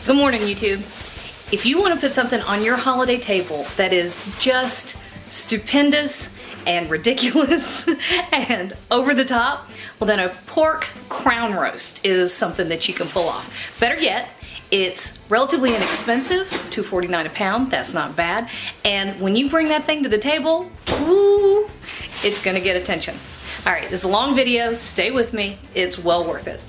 Good morning, YouTube. If you want to put something on your holiday table that is just stupendous and ridiculous and over the top, well then a pork crown roast is something that you can pull off. Better yet, it's relatively inexpensive, $2.49 a pound, that's not bad. And when you bring that thing to the table, ooh, it's gonna get attention. All right, this is a long video, stay with me, it's well worth it.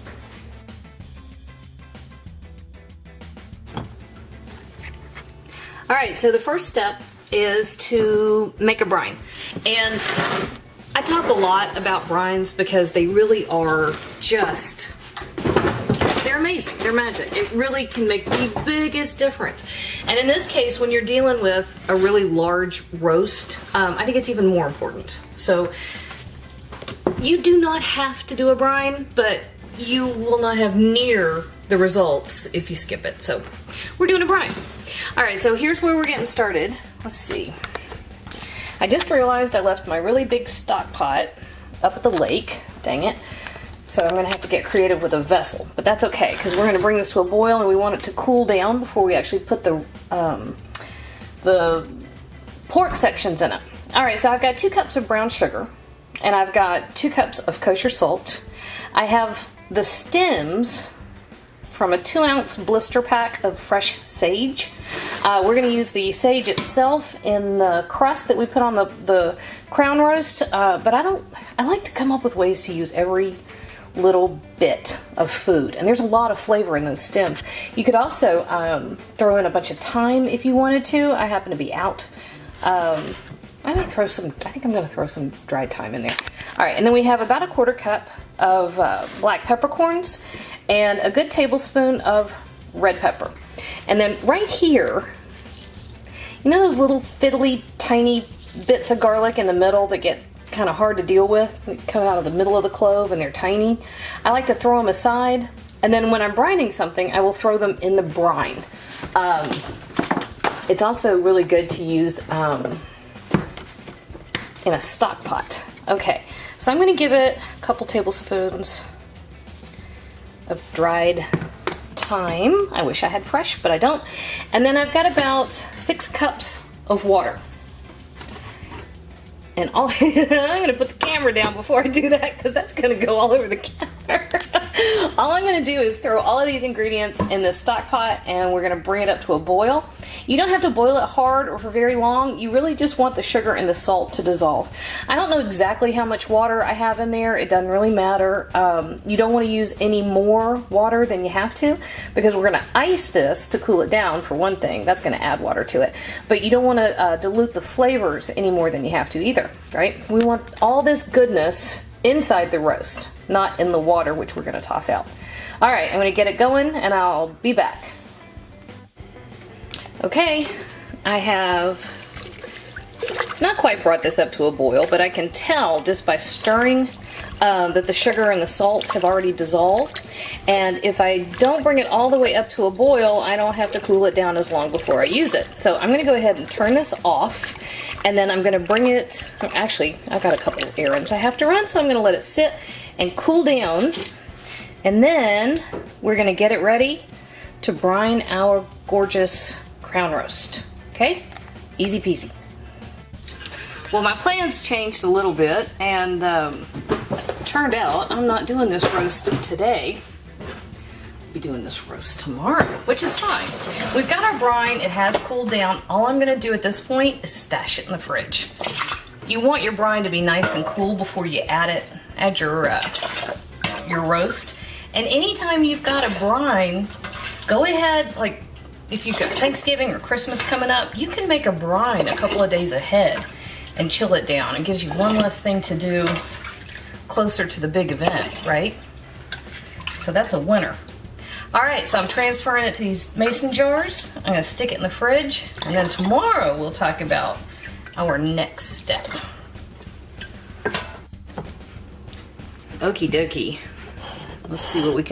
All right, so the first step is to make a brine. And I talk a lot about brines because they really are just, they're amazing, they're magic. It really can make the biggest difference. And in this case, when you're dealing with a really large roast, I think it's even more important. So you do not have to do a brine, but you will not have near the results if you skip it. So we're doing a brine. All right, so here's where we're getting started. Let's see. I just realized I left my really big stock pot up at the lake. Dang it. So I'm gonna have to get creative with a vessel, but that's okay because we're gonna bring this to a boil and we want it to cool down before we actually put the pork sections in it. All right, so I've got 2 cups of brown sugar and I've got 2 cups of kosher salt. I have the stems from a 2-ounce blister pack of fresh sage. We're gonna use the sage itself in the crust that we put on the crown roast, but I like to come up with ways to use every little bit of food, and there's a lot of flavor in those stems. You could also throw in a bunch of thyme if you wanted to. I happen to be out. I think I'm gonna throw some dried thyme in there. All right, and then we have about a 1/4 cup of black peppercorns and a good tablespoon of red pepper. And then right here, you know those little fiddly tiny bits of garlic in the middle that get kind of hard to deal with? They come out of the middle of the clove and they're tiny. I like to throw them aside, and then when I'm brining something, I will throw them in the brine. It's also really good to use in a stock pot. Okay, so I'm gonna give it a couple tablespoons of dried thyme. I wish I had fresh, but I don't. And then I've got about 6 cups of water. And I'm gonna put the camera down before I do that because that's gonna go all over the counter. All I'm gonna do is throw all of these ingredients in this stock pot and we're gonna bring it up to a boil. You don't have to boil it hard or for very long. You really just want the sugar and the salt to dissolve. I don't know exactly how much water I have in there. It doesn't really matter. You don't want to use any more water than you have to because we're gonna ice this to cool it down for one thing. That's gonna add water to it. But you don't want to dilute the flavors any more than you have to either, right? We want all this goodness inside the roast, not in the water, which we're gonna toss out. All right, I'm gonna get it going and I'll be back. Okay, I have not quite brought this up to a boil, but I can tell just by stirring that the sugar and the salt have already dissolved. And if I don't bring it all the way up to a boil, I don't have to cool it down as long before I use it. So I'm gonna go ahead and turn this off, and then I'm gonna bring it, actually, I've got a couple of errands I have to run, so I'm gonna let it sit and cool down. And then we're gonna get it ready to brine our gorgeous crown roast. Okay? Easy peasy. Well, my plans changed a little bit, and turned out I'm not doing this roast today. I'll be doing this roast tomorrow, which is fine. We've got our brine, it has cooled down. All I'm gonna do at this point is stash it in the fridge. You want your brine to be nice and cool before you add your roast. And anytime you've got a brine, go ahead, like if you've got Thanksgiving or Christmas coming up, you can make a brine a couple of days ahead and chill it down. It gives you one less thing to do closer to the big event, right? So that's a winner. All right, so I'm transferring it to these mason jars. I'm gonna stick it in the fridge, and then tomorrow we'll talk about our next step. Okie dokie. Let's see what we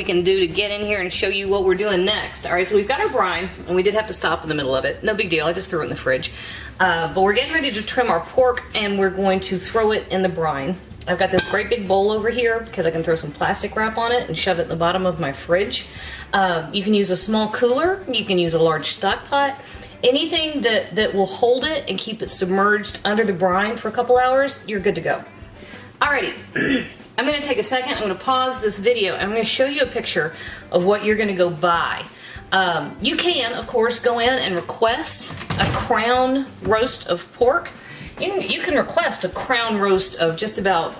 can do to get in here and show you what we're doing next. All right, so we've got our brine, and we did have to stop in the middle of it. No big deal, I just threw it in the fridge. But we're getting ready to trim our pork, and we're going to throw it in the brine. I've got this great big bowl over here because I can throw some plastic wrap on it and shove it in the bottom of my fridge. You can use a small cooler, you can use a large stock pot. Anything that will hold it and keep it submerged under the brine for a couple hours, you're good to go. Alrighty, I'm gonna take a second, I'm gonna pause this video, and I'm gonna show you a picture of what you're gonna go buy. You can, of course, go in and request a crown roast of pork. You can request a crown roast of just about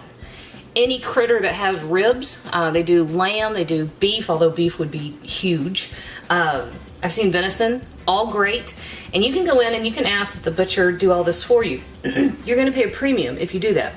any critter that has ribs. They do lamb, they do beef, although beef would be huge. I've seen venison, all great. And you can go in and you can ask that the butcher do all this for you. You're gonna pay a premium if you do that.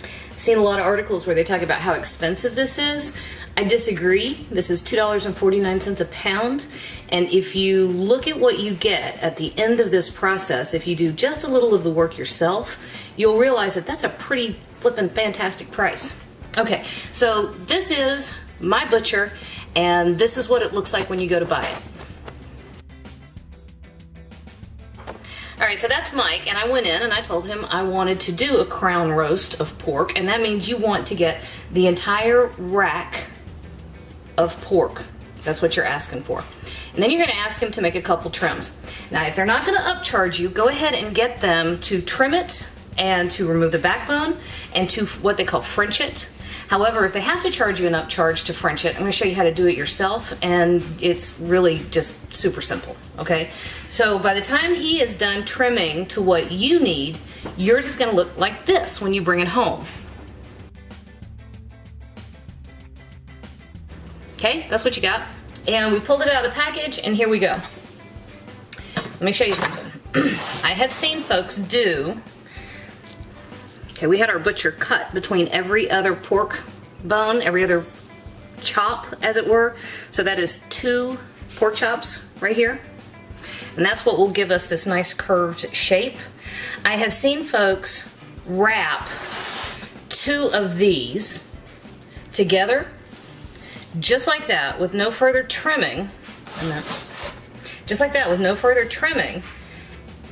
I've seen a lot of articles where they talk about how expensive this is. I disagree. This is $2.49 a pound. And if you look at what you get at the end of this process, if you do just a little of the work yourself, you'll realize that that's a pretty flippin' fantastic price. Okay, so this is my butcher, and this is what it looks like when you go to buy it. All right, so that's Mike, and I went in and I told him I wanted to do a crown roast of pork, and that means you want to get the entire rack of pork. That's what you're asking for. And then you're gonna ask him to make a couple trims. Now, if they're not gonna upcharge you, go ahead and get them to trim it and to remove the backbone and to what they call French it. However, if they have to charge you an upcharge to French it, I'm gonna show you how to do it yourself, and it's really just super simple, okay? So by the time he is done trimming to what you need, yours is gonna look like this when you bring it home. Okay, that's what you got. And we pulled it out of the package, and here we go. Let me show you something. I have seen folks do, okay, we had our butcher cut between every other pork bone, every other chop, as it were. So that is 2 pork chops right here. And that's what will give us this nice curved shape. I have seen folks wrap 2 of these together, just like that, with no further trimming. Just like that, with no further trimming.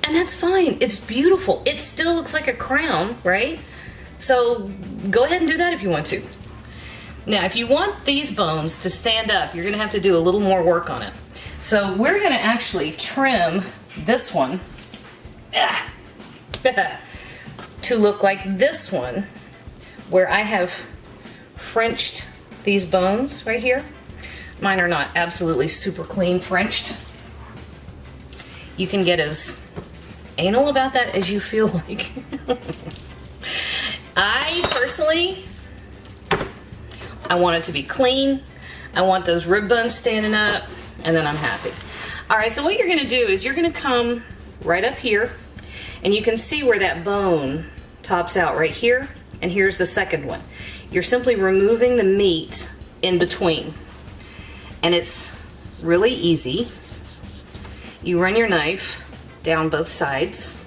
And that's fine, it's beautiful. It still looks like a crown, right? So go ahead and do that if you want to. Now, if you want these bones to stand up, you're gonna have to do a little more work on it. So we're gonna actually trim this one to look like this one, where I have Frenched these bones right here. Mine are not absolutely super clean Frenched. You can get as anal about that as you feel like. I personally, I want it to be clean. I want those rib bones standing up, and then I'm happy. All right, so what you're gonna do is you're gonna come right up here, and you can see where that bone tops out right here, and here's the second one. You're simply removing the meat in between, and it's really easy. You run your knife down both sides,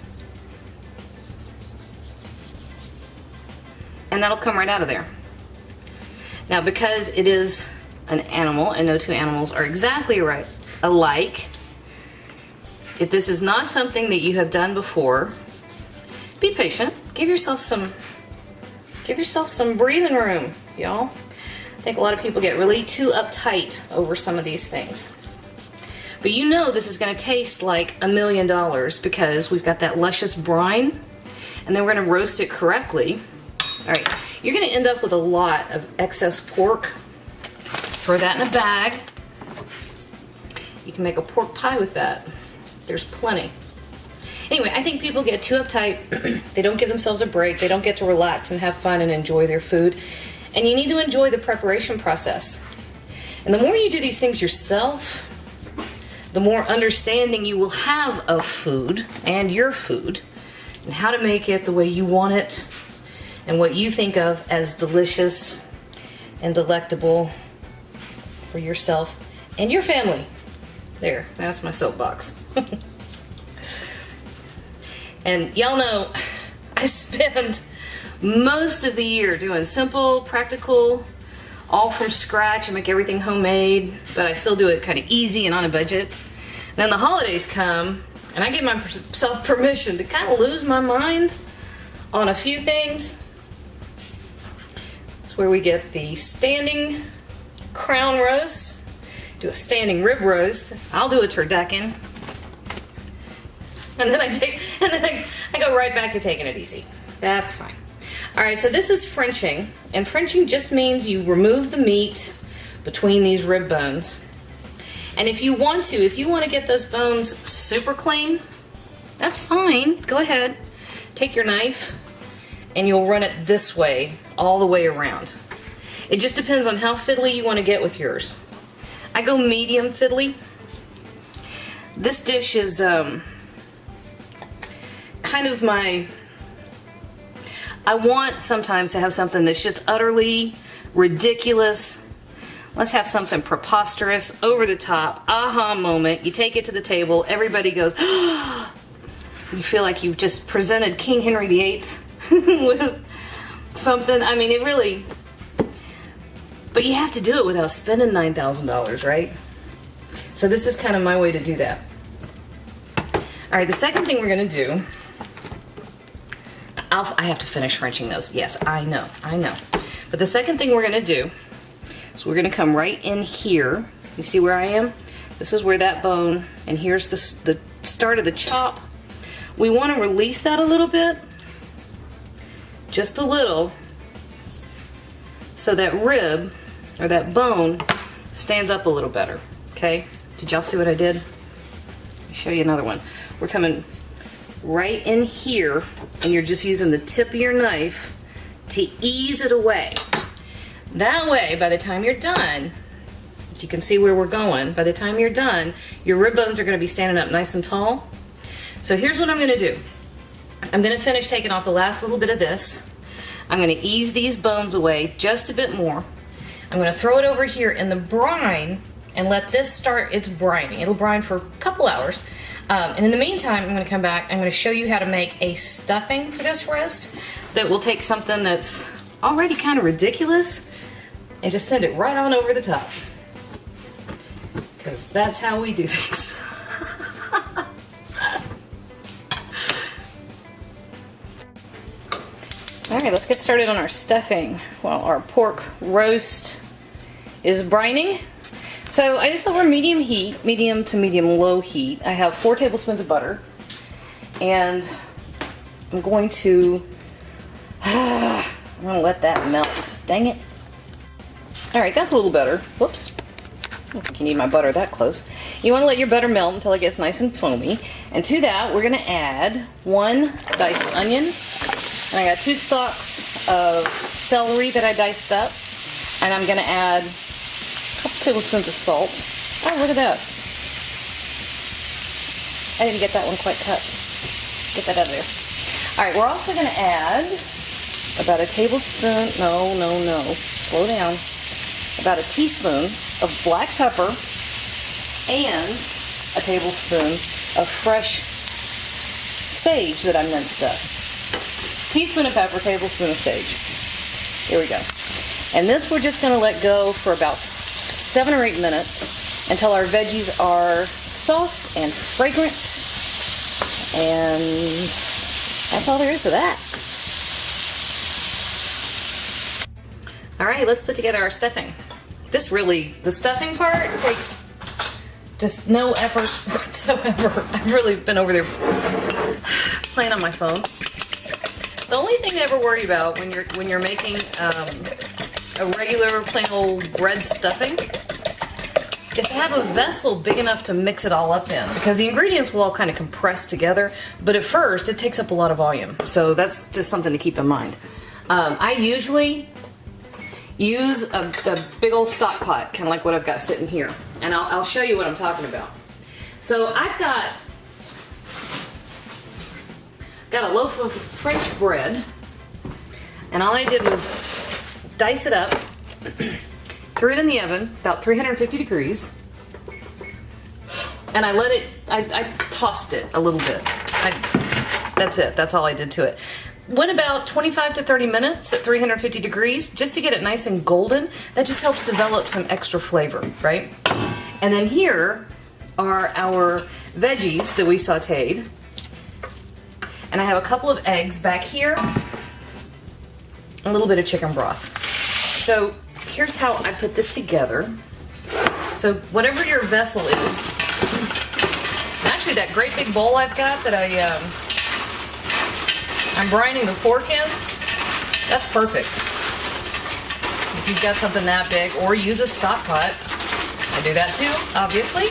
and that'll come right out of there. Now, because it is an animal, and no 2 animals are exactly alike, if this is not something that you have done before, be patient. Give yourself some breathing room, y'all. I think a lot of people get really too uptight over some of these things. But you know this is gonna taste like $1 million because we've got that luscious brine, and then we're gonna roast it correctly. All right, you're gonna end up with a lot of excess pork. Throw that in a bag. You can make a pork pie with that. There's plenty. Anyway, I think people get too uptight. They don't give themselves a break. They don't get to relax and have fun and enjoy their food. And you need to enjoy the preparation process. And the more you do these things yourself, the more understanding you will have of food and your food, and how to make it the way you want it, and what you think of as delicious and delectable for yourself and your family. There, that's my soapbox. And y'all know I spend most of the year doing simple, practical, all from scratch. I make everything homemade, but I still do it kind of easy and on a budget. And then the holidays come, and I give myself permission to kind of lose my mind on a few things. That's where we get the standing crown roast. Do a standing rib roast. I'll do a turducken. And then I go right back to taking it easy. That's fine. All right, so this is Frenching, and Frenching just means you remove the meat between these rib bones. And if you want to get those bones super clean, that's fine. Go ahead, take your knife, and you'll run it this way, all the way around. It just depends on how fiddly you want to get with yours. I go medium fiddly. This dish is kind of my... I want sometimes to have something that's just utterly ridiculous. Let's have something preposterous, over the top, aha moment. You take it to the table, everybody goes, you feel like you've just presented King Henry VIII with something. I mean, it really, but you have to do it without spending $9,000, right? So this is kind of my way to do that. All right, the second thing we're gonna do, I have to finish Frenching those. Yes, I know. But the second thing we're gonna do is we're gonna come right in here. You see where I am? This is where that bone, and here's the start of the chop. We wanna release that a little bit, just a little, so that rib, or that bone, stands up a little better, okay? Did y'all see what I did? Let me show you another one. We're coming right in here, and you're just using the tip of your knife to ease it away. That way, by the time you're done, if you can see where we're going, by the time you're done, your rib bones are gonna be standing up nice and tall. So here's what I'm gonna do. I'm gonna finish taking off the last little bit of this. I'm gonna ease these bones away just a bit more. I'm gonna throw it over here in the brine and let this start its brining. It'll brine for a couple hours. And in the meantime, I'm gonna come back, I'm gonna show you how to make a stuffing for this roast that will take something that's already kind of ridiculous and just send it right on over the top. Because that's how we do things. All right, let's get started on our stuffing while our pork roast is brining. So I just over medium heat, medium to medium low heat. I have 4 tablespoons of butter, and I'm going to let that melt. Dang it. All right, that's a little better. Whoops. I don't think you need my butter that close. You want to let your butter melt until it gets nice and foamy. And to that, we're going to add 1 diced onion. And I got 2 stalks of celery that I diced up. And I'm going to add couple tablespoons of salt. Oh, look at that. I didn't get that one quite cut. Get that out of there. All right, we're also going to add about a tablespoon, no, slow down. About a teaspoon of black pepper and a tablespoon of fresh sage that I minced up. Teaspoon of pepper, tablespoon of sage. Here we go. And this we're just going to let go for about 7 or 8 minutes until our veggies are soft and fragrant, and that's all there is to that. All right, let's put together our stuffing. The stuffing part takes just no effort whatsoever. I've really been over there playing on my phone. The only thing to ever worry about when you're making a regular plain old bread stuffing is to have a vessel big enough to mix it all up in, because the ingredients will all kind of compress together, but at first it takes up a lot of volume. So that's just something to keep in mind. I usually use a big old stock pot, kind of like what I've got sitting here, and I'll show you what I'm talking about. So I've got a loaf of French bread, and all I did was dice it up, threw it in the oven, about 350 degrees, and I tossed it a little bit. That's it, that's all I did to it. Went about 25 to 30 minutes at 350 degrees, just to get it nice and golden. That just helps develop some extra flavor, right? And then here are our veggies that we sauteed. And I have a couple of eggs back here, a little bit of chicken broth. so here's how I put this together. So whatever your vessel is, actually that great big bowl I've got that I'm brining the pork in, that's perfect. If you've got something that big, or use a stock pot. I do that too, obviously.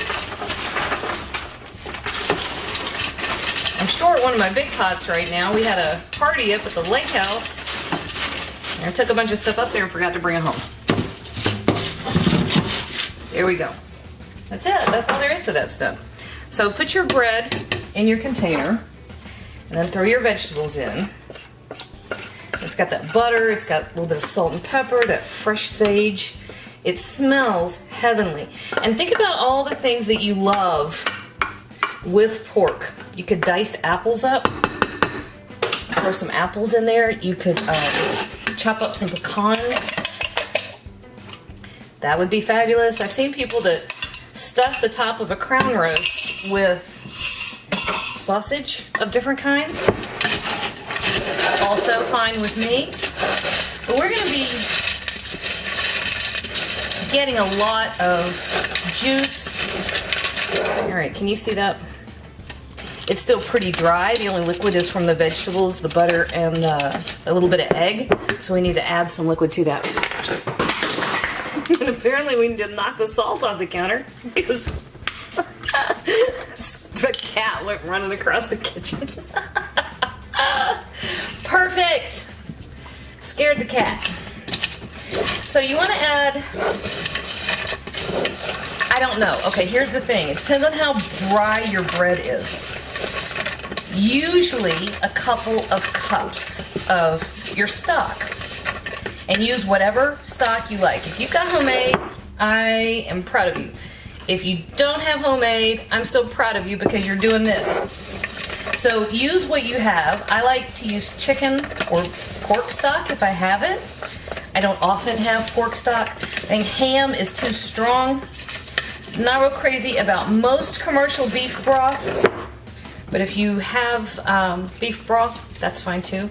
I'm short one of my big pots right now. We had a party up at the lake house, and I took a bunch of stuff up there and forgot to bring it home. There we go. That's it. That's all there is to that stuff. So put your bread in your container, and then throw your vegetables in. It's got that butter, it's got a little bit of salt and pepper, that fresh sage. It smells heavenly. And think about all the things that you love with pork. You could dice apples up, throw some apples in there. You could chop up some pecans. That would be fabulous. I've seen people that stuff the top of a crown roast with sausage of different kinds. Also fine with me. But we're going to be getting a lot of juice. All right, can you see that? It's still pretty dry. The only liquid is from the vegetables, the butter, and a little bit of egg. So we need to add some liquid to that. And apparently we need to knock the salt off the counter because the cat went running across the kitchen. Perfect! Scared the cat. So you want to add, I don't know. Okay, here's the thing. It depends on how dry your bread is. Usually a couple of cups of your stock. And use whatever stock you like. If you've got homemade, I am proud of you. If you don't have homemade, I'm still proud of you because you're doing this. So use what you have. I like to use chicken or pork stock if I have it. I don't often have pork stock. I think ham is too strong. Not real crazy about most commercial beef broth, but if you have beef broth, that's fine too.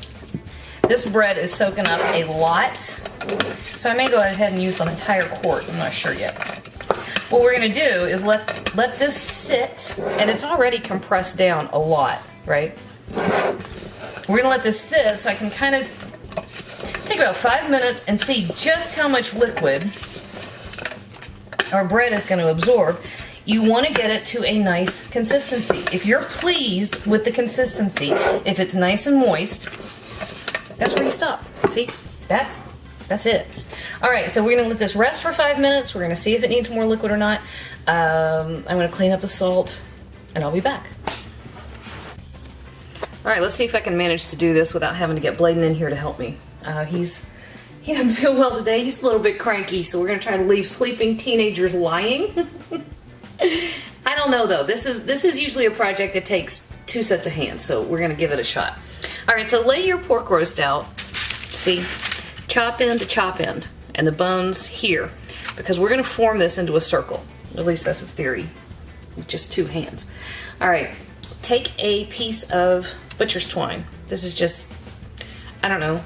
This bread is soaking up a lot, so I may go ahead and use the entire quart. I'm not sure yet. What we're going to do is let this sit, and it's already compressed down a lot, right? We're going to let this sit so I can kind of take about 5 minutes and see just how much liquid our bread is going to absorb. You want to get it to a nice consistency. If you're pleased with the consistency, if it's nice and moist, that's where you stop. See? That's it. All right, so we're going to let this rest for 5 minutes. We're going to see if it needs more liquid or not. I'm going to clean up the salt, and I'll be back. All right, let's see if I can manage to do this without having to get Bladen in here to help me. He doesn't feel well today. He's a little bit cranky, so we're going to try to leave sleeping teenagers lying. I don't know, though. This is usually a project that takes 2 sets of hands, so we're going to give it a shot. All right, so lay your pork roast out. See? Chop end to chop end, and the bones here, because we're going to form this into a circle. At least that's the theory, with just 2 hands. All right, take a piece of butcher's twine. This is just, I don't know,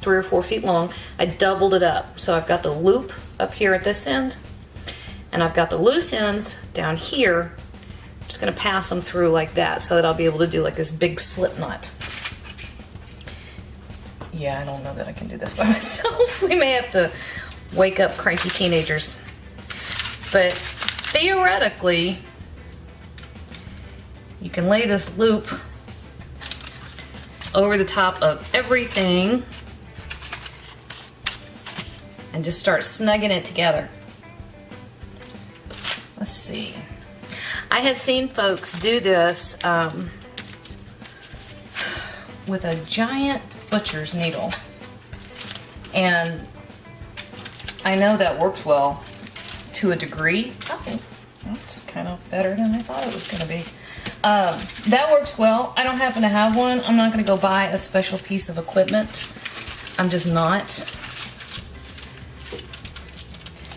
3 or 4 feet long. I doubled it up, so I've got the loop up here at this end, and I've got the loose ends down here. I'm just going to pass them through like that so that I'll be able to do like this big slip knot. Yeah, I don't know that I can do this by myself. We may have to wake up cranky teenagers. But theoretically, you can lay this loop over the top of everything and just start snugging it together. Let's see. I have seen folks do this with a giant butcher's needle, and I know that works well to a degree. Oh, that's kind of better than I thought it was going to be. That works well. I don't happen to have one. I'm not going to go buy a special piece of equipment. I'm just not,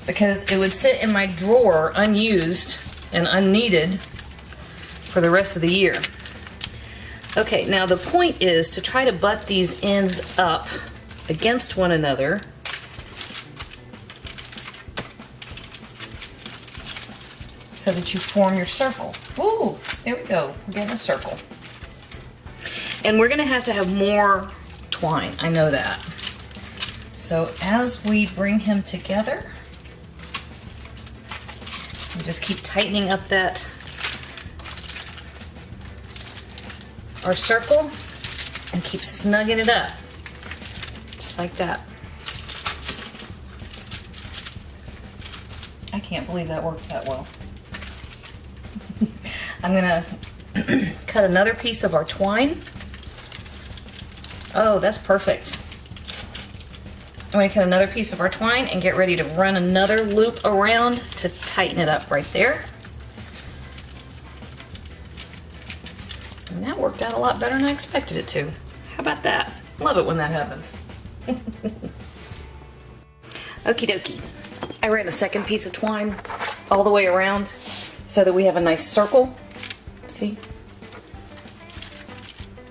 because it would sit in my drawer unused and unneeded for the rest of the year. Okay, now the point is to try to butt these ends up against one another so that you form your circle. Ooh, there we go. We're getting a circle. And we're gonna have to have more twine, I know that. So as we bring him together, we just keep tightening up our circle and keep snugging it up, just like that. I can't believe that worked that well. I'm gonna cut another piece of our twine. Oh, that's perfect. I'm gonna cut another piece of our twine and get ready to run another loop around to tighten it up right there. And that worked out a lot better than I expected it to. How about that? Love it when that happens. Okie dokie. I ran a second piece of twine all the way around so that we have a nice circle. See?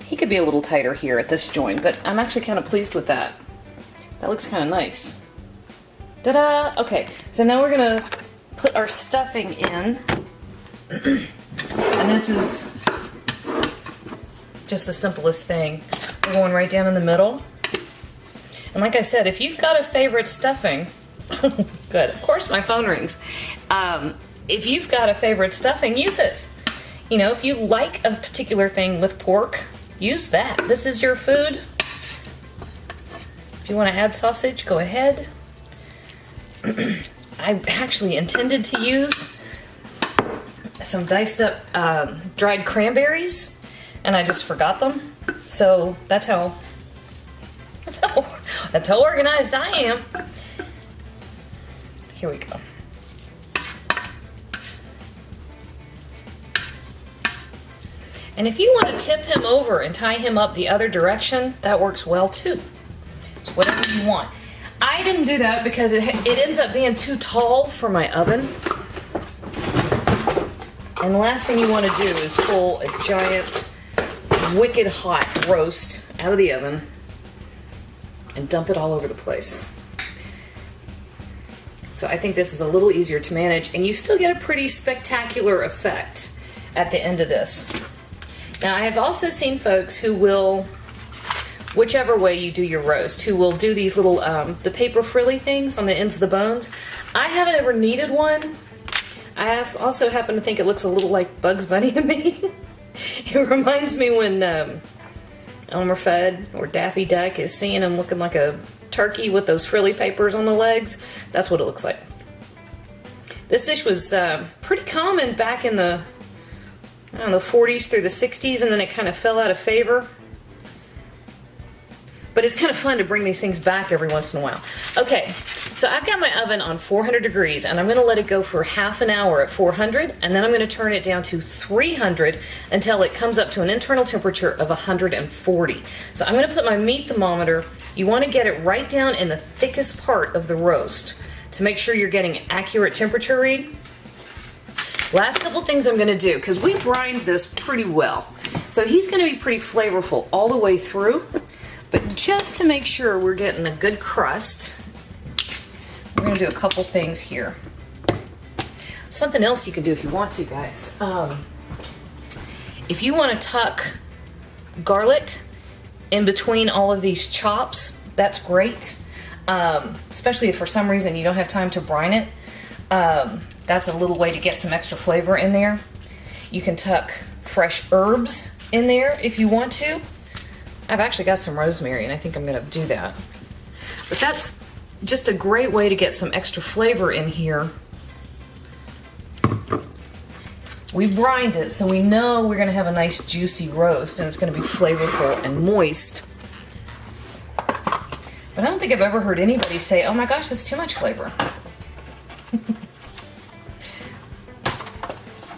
He could be a little tighter here at this joint, but I'm actually kind of pleased with that. That looks kind of nice. Ta-da! Okay, so now we're gonna put our stuffing in. And this is just the simplest thing. We're going right down in the middle. And like I said, if you've got a favorite stuffing, good, of course my phone rings. If you've got a favorite stuffing, use it. You know, if you like a particular thing with pork, use that. This is your food. If you want to add sausage, go ahead. I actually intended to use some diced up dried cranberries, and I just forgot them. So that's how organized I am. Here we go. And if you want to tip him over and tie him up the other direction, that works well too. It's whatever you want. I didn't do that because it ends up being too tall for my oven. And the last thing you want to do is pull a giant, wicked hot roast out of the oven and dump it all over the place. So I think this is a little easier to manage, and you still get a pretty spectacular effect at the end of this. Now, I have also seen folks who will, whichever way you do your roast, who will do these little, the paper frilly things on the ends of the bones. I haven't ever needed one. I also happen to think it looks a little like Bugs Bunny to me. It reminds me when Elmer Fudd or Daffy Duck is seeing him looking like a turkey with those frilly papers on the legs. That's what it looks like. This dish was pretty common back in the, I don't know, 40s through the 60s, and then it kind of fell out of favor. But it's kind of fun to bring these things back every once in a while. Okay, so I've got my oven on 400 degrees, and I'm going to let it go for half an hour at 400, and then I'm going to turn it down to 300 until it comes up to an internal temperature of 140. So I'm going to put my meat thermometer. You want to get it right down in the thickest part of the roast to make sure you're getting an accurate temperature read. Last couple things I'm going to do, because we brined this pretty well. So he's going to be pretty flavorful all the way through. But just to make sure we're getting a good crust, we're going to do a couple things here. Something else you can do if you want to, guys. If you want to tuck garlic in between all of these chops, that's great. Especially if for some reason you don't have time to brine it. That's a little way to get some extra flavor in there. You can tuck fresh herbs in there if you want to. I've actually got some rosemary, and I think I'm going to do that. But that's just a great way to get some extra flavor in here. We brined it, so we know we're going to have a nice juicy roast, and it's going to be flavorful and moist. But I don't think I've ever heard anybody say, oh my gosh, that's too much flavor.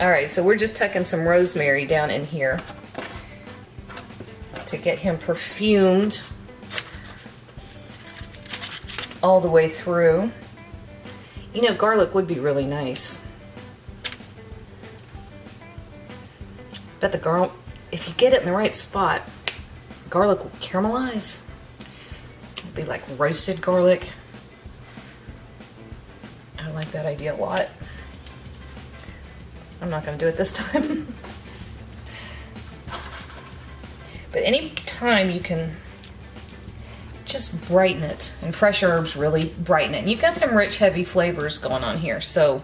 Alright, so we're just tucking some rosemary down in here to get him perfumed all the way through. You know, garlic would be really nice. Bet the garlic, if you get it in the right spot, garlic will caramelize. It'll be like roasted garlic. I like that idea a lot. I'm not gonna do it this time. But any time you can just brighten it, and fresh herbs really brighten it. And you've got some rich, heavy flavors going on here, so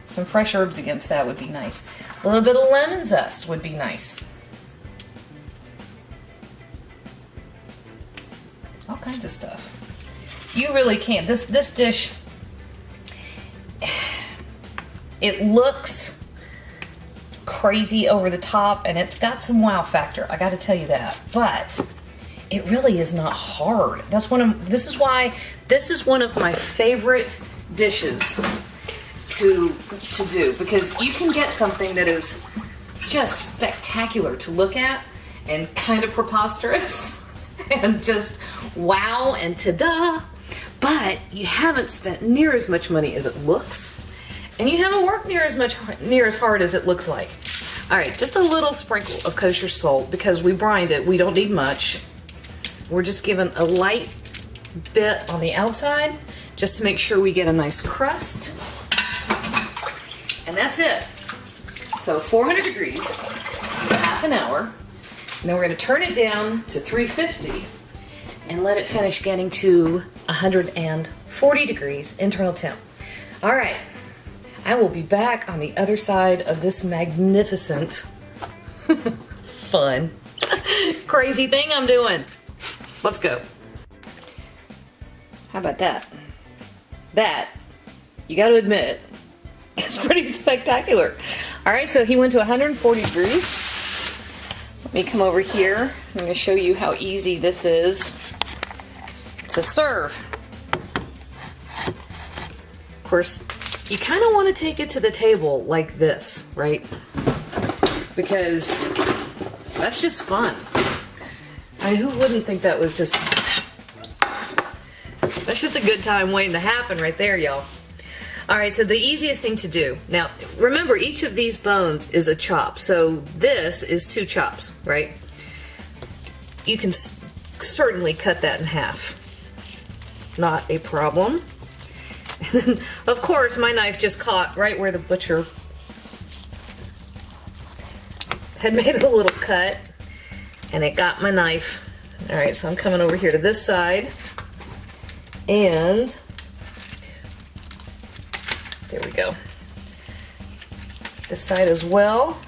some fresh herbs against that would be nice. A little bit of lemon zest would be nice. All kinds of stuff. You really can't. This dish, it looks crazy over the top, and it's got some wow factor. I got to tell you that, but it really is not hard. This is why this is one of my favorite dishes to do, because you can get something that is just spectacular to look at and kind of preposterous and just wow and ta-da, but you haven't spent near as much money as it looks, and you haven't worked near as hard as it looks like. All right, just a little sprinkle of kosher salt, because we brined it. We don't need much. We're just giving a light bit on the outside just to make sure we get a nice crust. And that's it. So 400 degrees for half an hour. And then we're going to turn it down to 350 and let it finish getting to 140 degrees internal temp. All right. I will be back on the other side of this magnificent, fun, crazy thing I'm doing. Let's go. How about that? That, you got to admit, is pretty spectacular. All right, so he went to 140 degrees. Let me come over here. I'm going to show you how easy this is to serve. Of course, you kind of want to take it to the table like this, right? Because that's just fun. I mean, who wouldn't think that was just... That's just a good time waiting to happen right there, y'all. All right, so the easiest thing to do. Now, remember, each of these bones is a chop. So this is 2 chops, right? You can certainly cut that in half. Not a problem. And then, of course, my knife just caught right where the butcher had made a little cut, and it got my knife. All right, so I'm coming over here to this side, and there we go. This side as well.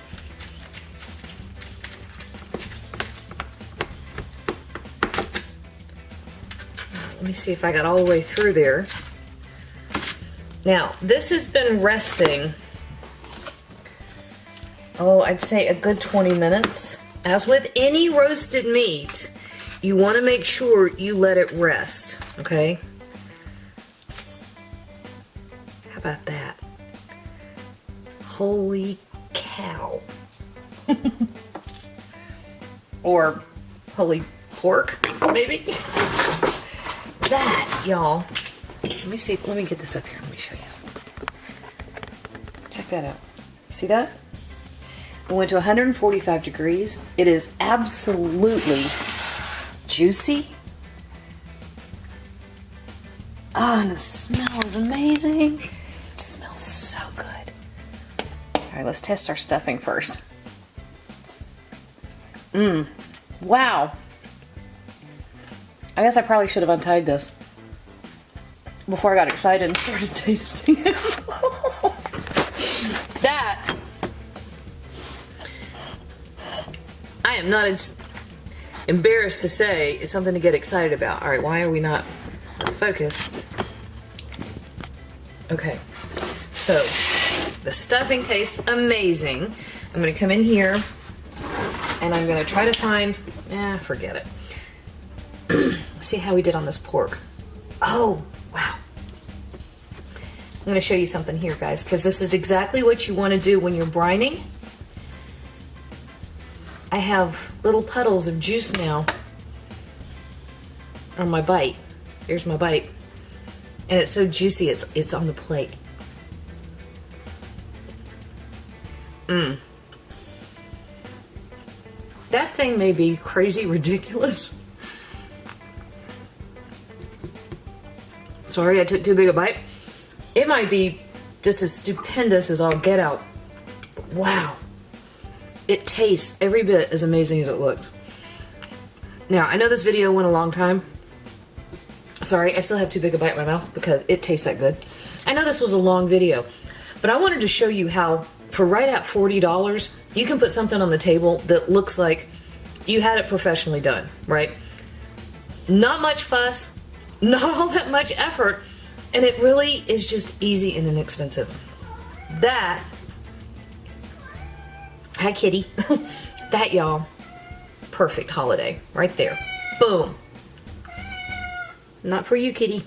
Let me see if I got all the way through there. Now, this has been resting, oh, I'd say a good 20 minutes. As with any roasted meat, you want to make sure you let it rest, okay? How about that? Holy cow. Or holy pork, maybe? That, y'all. Let me see, let me get this up here, let me show you. Check that out. You see that? We went to 145 degrees. It is absolutely juicy. Oh, and the smell is amazing. It smells so good. All right, let's test our stuffing first. Wow. I guess I probably should have untied this before I got excited and started tasting it. That, I am not embarrassed to say, is something to get excited about. All right, why are we not? Let's focus. Okay, so the stuffing tastes amazing. I'm gonna come in here and I'm gonna try to find, forget it. See how we did on this pork. Oh, wow. I'm going to show you something here, guys, because this is exactly what you want to do when you're brining. I have little puddles of juice now on my bite. Here's my bite. And it's so juicy, it's on the plate. That thing may be crazy ridiculous. Sorry, I took too big a bite. It might be just as stupendous as all get out. wow. It tastes every bit as amazing as it looked. Now, I know this video went a long time. Sorry, I still have too big a bite in my mouth because it tastes that good. I know this was a long video, but I wanted to show you how, for right at $40, you can put something on the table that looks like you had it professionally done, right? Not much fuss, not all that much effort, and it really is just easy and inexpensive. That, hi kitty, that y'all, perfect holiday right there. Boom. Not for you, kitty.